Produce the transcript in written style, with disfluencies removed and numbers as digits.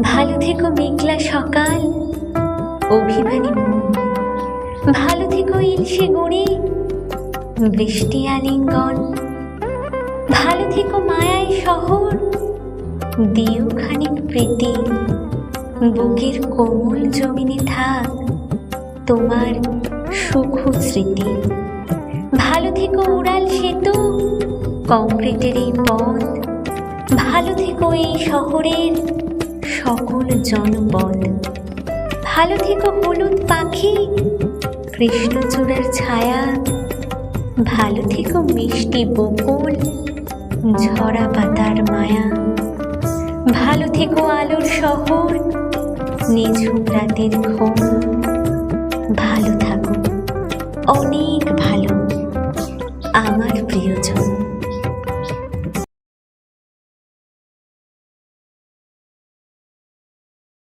ভালো থেকো মেঘলা সকাল, অভিমানী মন। ভালো থেকো ইলশে গুণে, বৃষ্টি আলিঙ্গন। ভালো থেকো মায়ায় শহর, দিও খানিক প্রীতি। বুকের কোমল জমিনে থাক তোমার সুখ স্মৃতি। ভালো থেকো উড়াল সেতু, কংক্রিটের এই পথ। ভালো থেকো এই শহরের সকল জনপদ। ভালো থেকো হলুদ পাখি, কৃষ্ণচূড়ার ছায়া। ভালো থেকো মিষ্টি বকুল, ঝরা পাতার মায়া। ভালো থেকো আলোর শহর, নিঝুম রাতের ঘুম। ভালো থাকো, অনেক